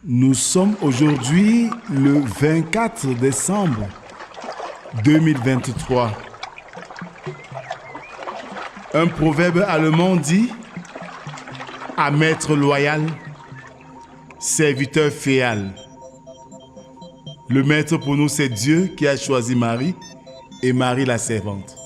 Nous sommes aujourd'hui le 24 décembre 2023. Un proverbe allemand dit « À maître loyal, serviteur fidèle ». Le maître pour nous, c'est Dieu qui a choisi Marie et Marie la servante.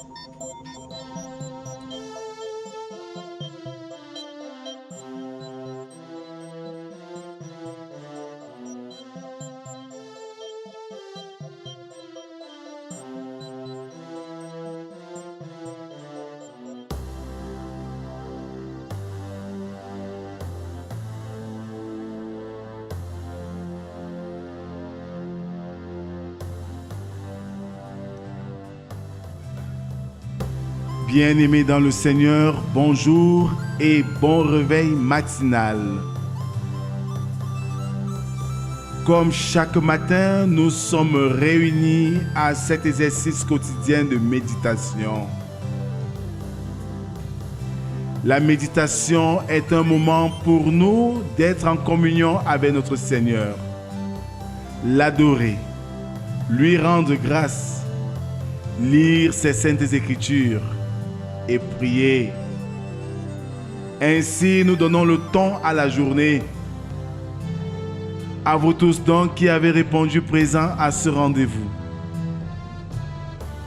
Bien-aimés dans le Seigneur, bonjour et bon réveil matinal. Comme chaque matin, nous sommes réunis à cet exercice quotidien de méditation. La méditation est un moment pour nous d'être en communion avec notre Seigneur, l'adorer, lui rendre grâce, lire ses saintes Écritures et prier. Ainsi, nous donnons le temps à la journée. À vous tous donc qui avez répondu présent à ce rendez-vous.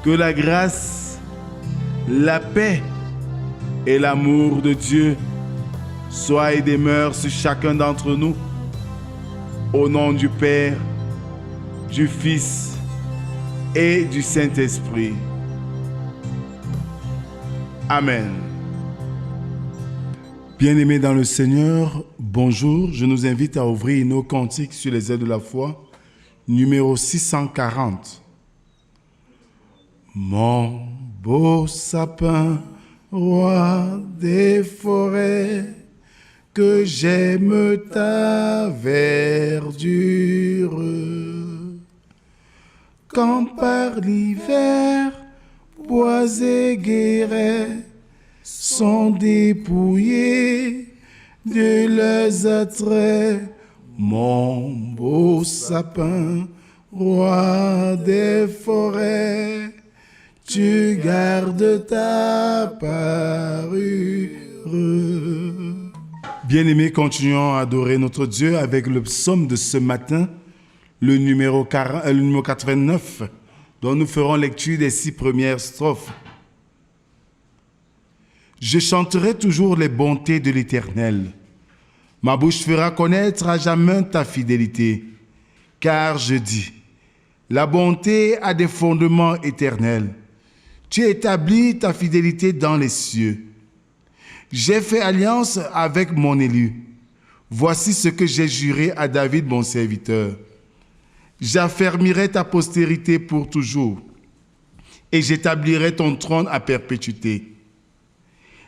Que la grâce, la paix et l'amour de Dieu soient et demeurent sur chacun d'entre nous. Au nom du Père, du Fils et du Saint-Esprit. Amen. Bien-aimés dans le Seigneur, bonjour. Je nous invite à ouvrir nos cantiques sur les ailes de la foi, numéro 640. Mon beau sapin, roi des forêts, que j'aime ta verdure. Quand par l'hiver, bois et guérets sont dépouillés de leurs attraits. Mon beau sapin, roi des forêts, tu gardes ta parure. Bien-aimés, continuons à adorer notre Dieu avec le psaume de ce matin, le numéro 89, dont nous ferons lecture des 6 premières strophes. Je chanterai toujours les bontés de l'Éternel. Ma bouche fera connaître à jamais ta fidélité. Car je dis, la bonté a des fondements éternels. Tu établis ta fidélité dans les cieux. J'ai fait alliance avec mon élu. Voici ce que j'ai juré à David, mon serviteur. J'affermirai ta postérité pour toujours, et j'établirai ton trône à perpétuité.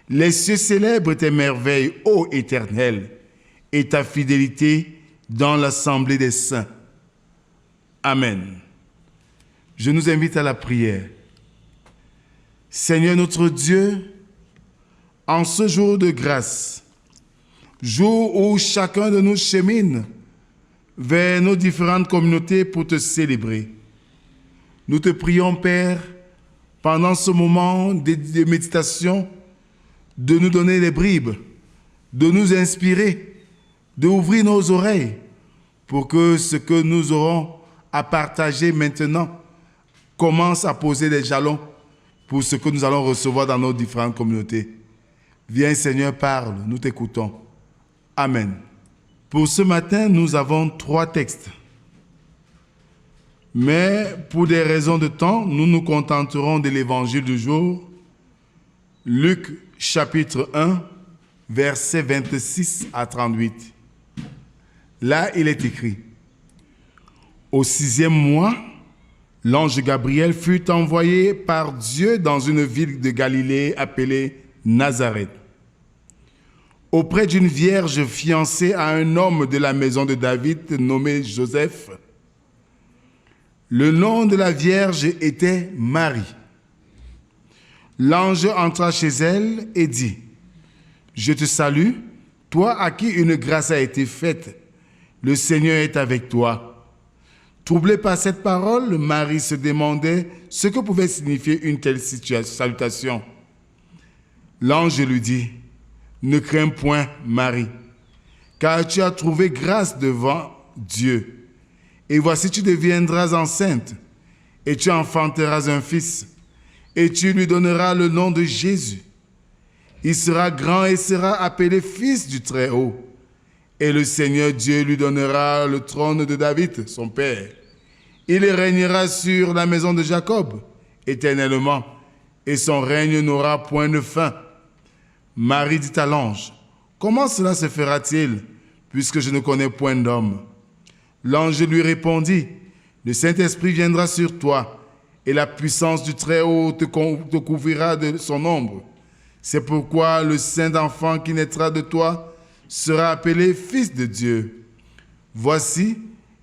Les cieux célèbrent tes merveilles, ô Éternel, et ta fidélité dans l'assemblée des saints. Amen. Je nous invite à la prière. Seigneur notre Dieu, en ce jour de grâce, jour où chacun de nous chemine vers nos différentes communautés pour te célébrer. Nous te prions, Père, pendant ce moment de méditation, de nous donner les bribes, de nous inspirer, d'ouvrir nos oreilles pour que ce que nous aurons à partager maintenant commence à poser des jalons pour ce que nous allons recevoir dans nos différentes communautés. Viens, Seigneur, parle, nous t'écoutons. Amen. Pour ce matin, nous avons 3 textes. Mais pour des raisons de temps, nous nous contenterons de l'évangile du jour, Luc chapitre 1, versets 26 à 38. Là, il est écrit: Au 6e mois, l'ange Gabriel fut envoyé par Dieu dans une ville de Galilée appelée Nazareth, auprès d'une vierge fiancée à un homme de la maison de David nommé Joseph. Le nom de la vierge était Marie. L'ange entra chez elle et dit, « Je te salue, toi à qui une grâce a été faite. le Seigneur est avec toi. » Troublé par cette parole, Marie se demandait ce que pouvait signifier une telle salutation. L'ange lui dit, « Ne crains point, Marie, car tu as trouvé grâce devant Dieu. Et voici, tu deviendras enceinte, et tu enfanteras un fils, et tu lui donneras le nom de Jésus. Il sera grand et sera appelé Fils du Très-Haut. Et le Seigneur Dieu lui donnera le trône de David, son père. Il régnera sur la maison de Jacob éternellement, et son règne n'aura point de fin. » Marie dit à l'ange, « Comment cela se fera-t-il, puisque je ne connais point d'homme ?» L'ange lui répondit, « Le Saint-Esprit viendra sur toi, et la puissance du Très-Haut te couvrira de son ombre. C'est pourquoi le saint enfant qui naîtra de toi sera appelé Fils de Dieu. Voici,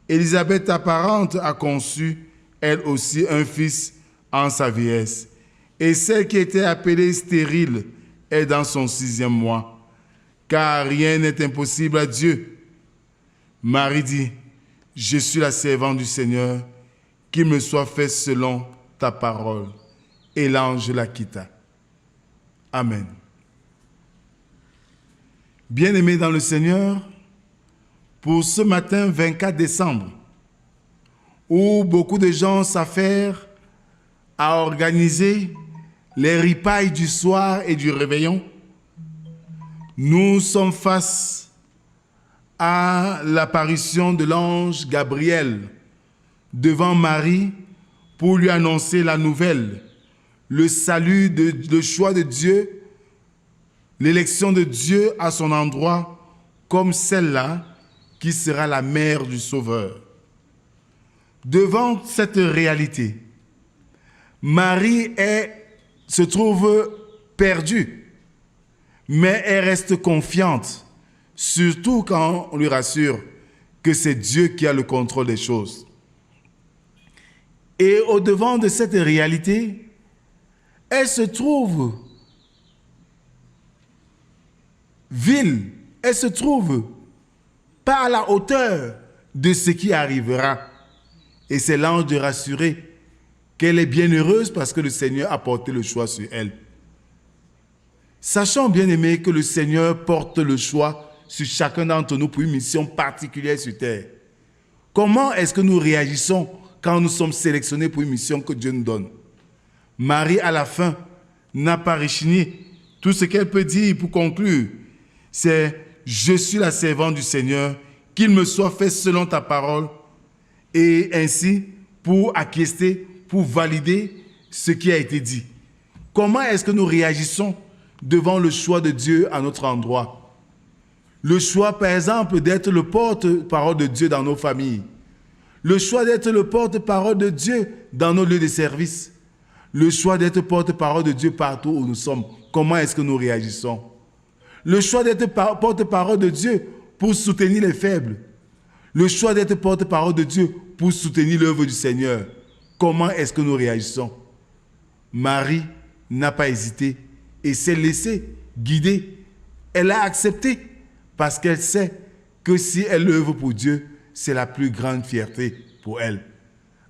Élisabeth, ta parente, a conçu, elle aussi, un fils en sa vieillesse. Et celle qui était appelée stérile est dans son 6e mois, car rien n'est impossible à Dieu. » Marie dit, « Je suis la servante du Seigneur, qu'il me soit fait selon ta parole. » Et l'ange la quitta. Amen. Bien-aimés dans le Seigneur, pour ce matin 24 décembre, où beaucoup de gens s'affairent à organiser les ripailles du soir et du réveillon, nous sommes face à l'apparition de l'ange Gabriel devant Marie pour lui annoncer la nouvelle, le salut, le choix de Dieu, l'élection de Dieu à son endroit comme celle-là qui sera la mère du Sauveur. Devant cette réalité, Marie se trouve perdue, mais elle reste confiante, surtout quand on lui rassure que c'est Dieu qui a le contrôle des choses. Et au-devant de cette réalité, elle se trouve vile, elle se trouve pas à la hauteur de ce qui arrivera. Et c'est l'ange de rassurer qu'elle est bien heureuse parce que le Seigneur a porté le choix sur elle. Sachons, bien aimés, que le Seigneur porte le choix sur chacun d'entre nous pour une mission particulière sur terre. Comment est-ce que nous réagissons quand nous sommes sélectionnés pour une mission que Dieu nous donne? Marie, à la fin, n'a pas rechigné. Tout ce qu'elle peut dire pour conclure, c'est « Je suis la servante du Seigneur, qu'il me soit fait selon ta parole. » Et ainsi, pour acquiescer, pour valider ce qui a été dit. Comment est-ce que nous réagissons devant le choix de Dieu à notre endroit? Le choix, par exemple, d'être le porte-parole de Dieu dans nos familles. Le choix d'être le porte-parole de Dieu dans nos lieux de service. Le choix d'être porte-parole de Dieu partout où nous sommes. Comment est-ce que nous réagissons? Le choix d'être porte-parole de Dieu pour soutenir les faibles. Le choix d'être porte-parole de Dieu pour soutenir l'œuvre du Seigneur. Comment est-ce que nous réagissons? Marie n'a pas hésité et s'est laissée guider. Elle a accepté parce qu'elle sait que si elle œuvre pour Dieu, c'est la plus grande fierté pour elle.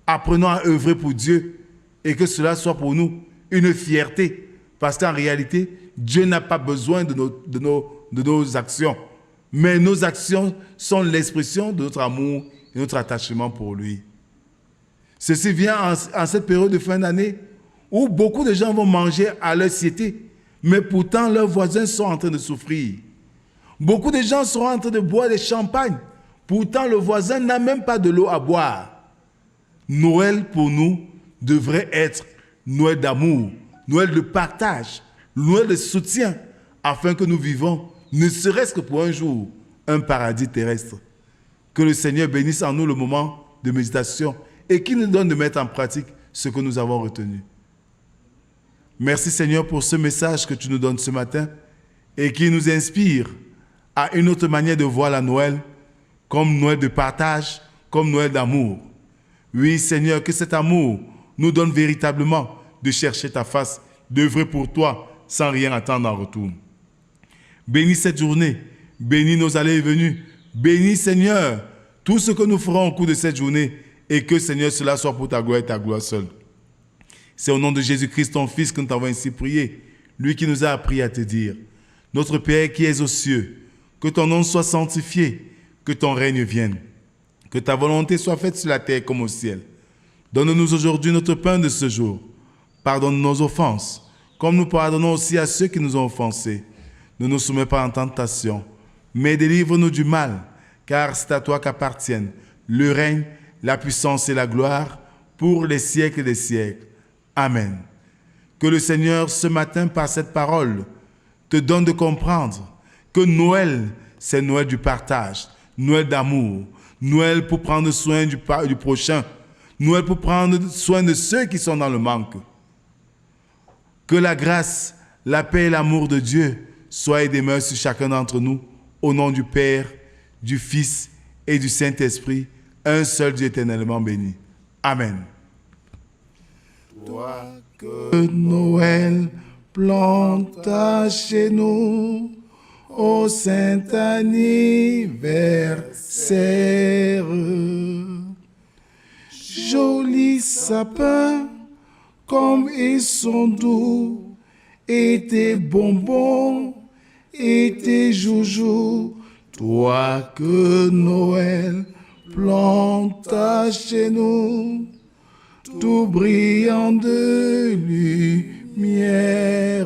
Apprenons à œuvrer pour Dieu et que cela soit pour nous une fierté. Parce qu'en réalité, Dieu n'a pas besoin de nos actions. Mais nos actions sont l'expression de notre amour et notre attachement pour lui. Ceci vient en cette période de fin d'année où beaucoup de gens vont manger à leur satiété, mais pourtant leurs voisins sont en train de souffrir. Beaucoup de gens seront en train de boire des champagnes, pourtant le voisin n'a même pas de l'eau à boire. Noël pour nous devrait être Noël d'amour, Noël de partage, Noël de soutien, afin que nous vivons, ne serait-ce que pour un jour, un paradis terrestre. Que le Seigneur bénisse en nous le moment de méditation et qu'il nous donne de mettre en pratique ce que nous avons retenu. Merci Seigneur pour ce message que tu nous donnes ce matin et qui nous inspire à une autre manière de voir la Noël, comme Noël de partage, comme Noël d'amour. Oui Seigneur, que cet amour nous donne véritablement de chercher ta face, d'œuvrer pour toi sans rien attendre en retour. Bénis cette journée, bénis nos allées et venues, bénis Seigneur tout ce que nous ferons au cours de cette journée et que, Seigneur, cela soit pour ta gloire et ta gloire seule. C'est au nom de Jésus-Christ, ton Fils, que nous t'avons ainsi prié, lui qui nous a appris à te dire: Notre Père qui es aux cieux, que ton nom soit sanctifié, que ton règne vienne, que ta volonté soit faite sur la terre comme au ciel. Donne-nous aujourd'hui notre pain de ce jour. Pardonne nos offenses, comme nous pardonnons aussi à ceux qui nous ont offensés. Ne nous soumets pas en tentation, mais délivre-nous du mal, car c'est à toi qu'appartiennent le règne, la puissance et la gloire pour les siècles des siècles. Amen. Que le Seigneur, ce matin, par cette parole, te donne de comprendre que Noël, c'est Noël du partage, Noël d'amour, Noël pour prendre soin du prochain, Noël pour prendre soin de ceux qui sont dans le manque. Que la grâce, la paix et l'amour de Dieu soient et demeurent sur chacun d'entre nous, au nom du Père, du Fils et du Saint-Esprit, un seul Dieu éternellement béni. Amen. Toi que Noël planta chez nous, au saint anniversaire, joli sapin, comme ils sont doux, et tes bonbons, et tes joujoux, toi que Noël planta chez nous, tout brillant de lumière.